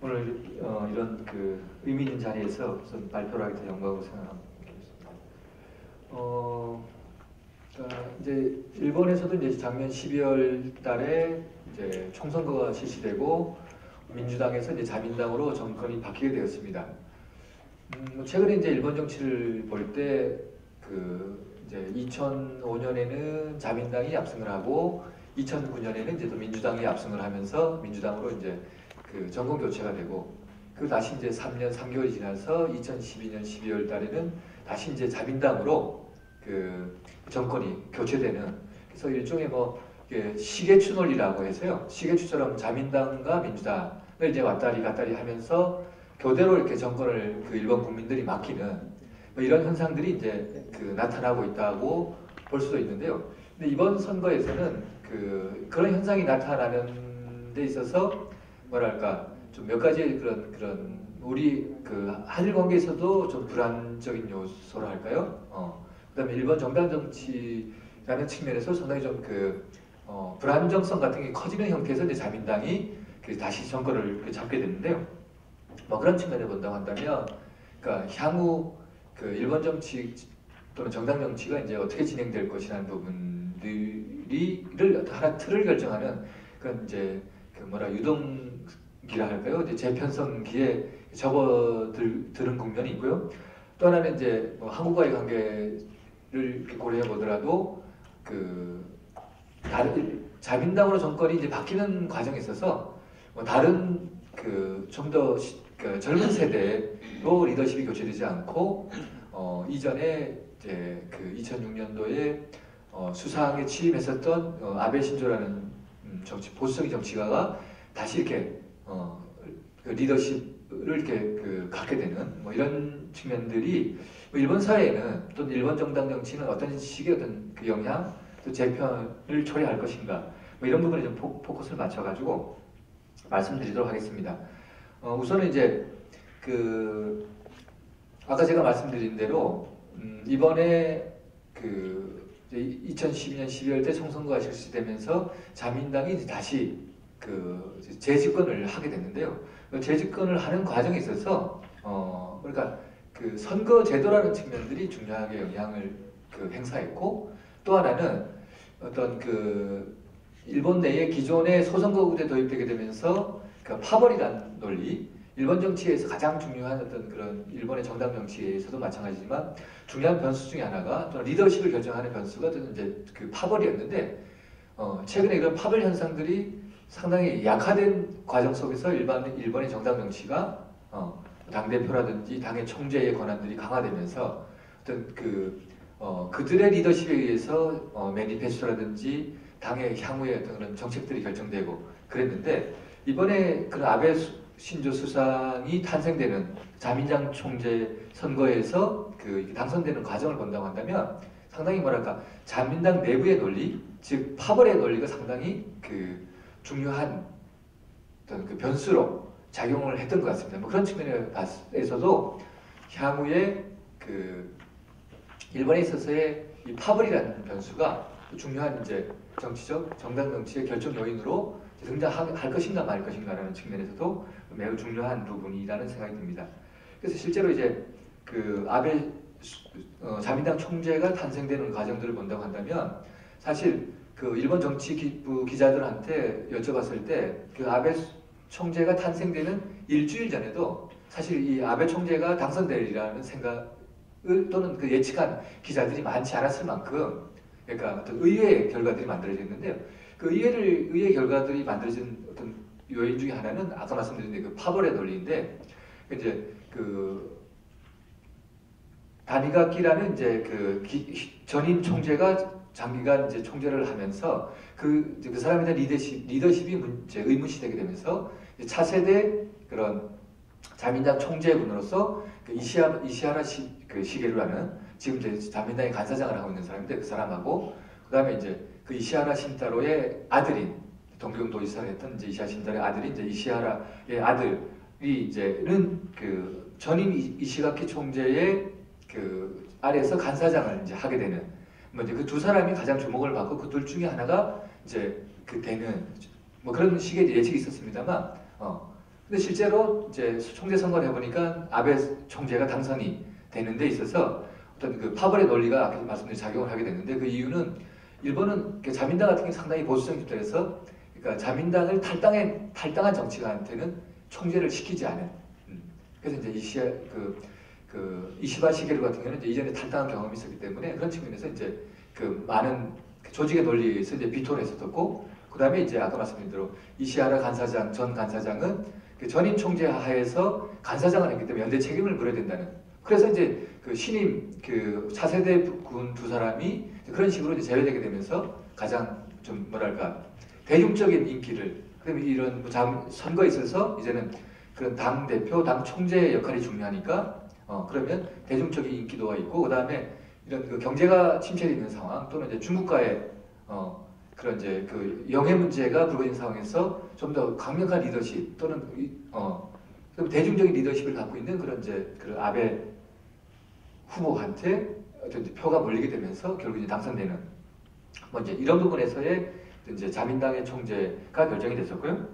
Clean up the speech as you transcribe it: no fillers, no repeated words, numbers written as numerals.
오늘 이런 의미 있는 자리에서 우선 발표를 하게 돼 영광으로 생각합니다. 그러니까 이제 일본에서도 이제 작년 12월 달에 이제 총선거가 실시되고 민주당에서 이제 자민당으로 정권이 바뀌게 되었습니다. 최근에 이제 일본 정치를 볼 때 이제 2005년에는 자민당이 압승을 하고 2009년에는 이제 또 민주당이 압승을 하면서 민주당으로 이제 정권 교체가 되고, 그 다시 이제 3년 3개월이 지나서 2012년 12월 달에는 다시 이제 자민당으로 정권이 교체되는, 그래서 일종의 시계추 논리라고 해서요. 시계추처럼 자민당과 민주당을 이제 왔다리 갔다리 하면서 교대로 이렇게 정권을 일본 국민들이 맡기는 이런 현상들이 이제 나타나고 있다고 볼 수도 있는데요. 근데 이번 선거에서는 그런 현상이 나타나는 데 있어서 뭐랄까 좀 몇 가지 그런 우리 한일 관계에서도 좀 불안적인 요소라 할까요? 그다음에 일본 정당 정치라는 측면에서 상당히 좀 불안정성 같은 게 커지는 형태에서 이제 자민당이 다시 정권을 잡게 됐는데요. 그런 측면에 본다고 한다면, 그러니까 향후 일본 정치 또는 정당 정치가 이제 어떻게 진행될 것이라는 부분들을 하나 틀을 결정하는 그런 이제 유동기라 할까요? 이제 재편성기에 접어드는 국면이 있고요. 또 하나는 이제 한국과의 관계를 고려해 보더라도 자민당으로 정권이 이제 바뀌는 과정에 있어서 다른 좀 더 젊은 세대로 리더십이 교체되지 않고 이전에 이제 2006년도에 수상에 취임했었던 아베 신조라는 보수적인 정치가가 다시 이렇게 리더십을 이렇게 갖게 되는 이런 측면들이 일본 사회에는, 또는 일본 정당 정치는 어떤 식의 어떤 영향, 또 재편을 초래할 것인가, 이런 부분에 좀 포커스를 맞춰가지고 말씀드리도록 하겠습니다. 우선은 이제 아까 제가 말씀드린 대로 이번에 2012년 12월 때 총선거가 실시되면서 자민당이 이제 다시 재집권을 하게 됐는데요. 재집권을 하는 과정에 있어서 그러니까 선거 제도라는 측면들이 중요하게 영향을 행사했고, 또 하나는 어떤 일본 내에 기존의 소선거구제 도입되게 되면서 파벌이라는 논리, 일본 정치에서 가장 중요한 어떤 그런 일본의 정당 정치에서도 마찬가지지만 중요한 변수 중에 하나가, 또는 리더십을 결정하는 변수가 이제 파벌이었는데, 최근에 이런 파벌 현상들이 상당히 약화된 과정 속에서 일본의 정당 정치가 당대표라든지 당의 총재의 권한들이 강화되면서 어떤 그들의 리더십에 의해서 매니페스토라든지 당의 향후의 어떤 그런 정책들이 결정되고 그랬는데, 이번에 아베 신조 수상이 탄생되는 자민당 총재 선거에서 당선되는 과정을 본다고 한다면 상당히 뭐랄까 자민당 내부의 논리, 즉 파벌의 논리가 상당히 중요한 어떤 변수로 작용을 했던 것 같습니다. 그런 측면에서도 향후에 일본에 있어서의 이 파벌이라는 변수가 중요한 이제 정치적 정당 정치의 결정 요인으로 등장할 것인가 말 것인가라는 측면에서도 매우 중요한 부분이라는 생각이 듭니다. 그래서 실제로 이제 아베 자민당 총재가 탄생되는 과정들을 본다고 한다면, 사실 일본 정치부 기자들한테 여쭤봤을 때 아베 총재가 탄생되는 일주일 전에도 사실 이 아베 총재가 당선되리라는 생각을 또는 예측한 기자들이 많지 않았을 만큼, 그러니까 어떤 의외의 결과들이 만들어졌는데요. 의외의 결과들이 만들어진 어떤 요인 중에 하나는 아까 말씀드린 파벌의 논리인데, 이제 다니가키라는 이제 전임 총재가 장기간 이제 총재를 하면서 그 사람에 대한 리더십이 의문시되게 되면서 차세대 그런 자민당 총재분으로서 이시하라 시게루라는 지금 이제 자민당의 간사장을 하고 있는 사람인데, 그 사람하고 그다음에 이제 이시하라 신타로의 아들인 동경도지사를 했던 이제 이시하라 신타로의 아들인 이제 이시하라의 아들이 이제는 전임 이시가키 총재의 아래에서 간사장을 이제 하게 되는 이제 그 두 사람이 가장 주목을 받고, 그 둘 중에 하나가 이제 되는 그런 식의 예측이 있었습니다만 근데 실제로 이제 총재 선거를 해보니까 아베 총재가 당선이 되는 데 있어서 어떤 그 파벌의 논리가 아까 말씀드린 작용을 하게 됐는데 그 이유는 일본은 자민당 같은 게 상당히 보수적 집단에서 그러니까 자민당을 탈당한 정치가한테는 총재를 시키지 않은. 그래서 이제 이시바 시게루 같은 경우는 이제 이전에 탈당한 경험이 있었기 때문에 그런 측면에서 이제 그 많은 조직의 논리에서 이제 비토를 했었고, 그 다음에 이제 아까 말씀드린 대로 이시하라 전 간사장은 그 전임 총재 하에서 간사장을 했기 때문에 연대 책임을 물어야 된다는. 그래서 이제 그 신임 그 차세대 군 두 사람이 그런 식으로 이제 제외되게 되면서 가장 좀 뭐랄까 대중적인 인기를, 그다음에 이런 선거에 있어서 이제는 그런 당 대표, 당 총재의 역할이 중요하니까 그러면 대중적인 인기도가 있고, 그다음에 이런 그 경제가 침체되어 있는 상황 또는 이제 중국과의 그런 이제 그 영해 문제가 불거진 상황에서 좀 더 강력한 리더십 또는 좀 대중적인 리더십을 갖고 있는 그런 이제 그 아베 후보한테 어떤 표가 몰리게 되면서 결국 이제 당선되는 뭐 이제 이런 부분에서의 이제 자민당의 총재가 결정이 됐었고요.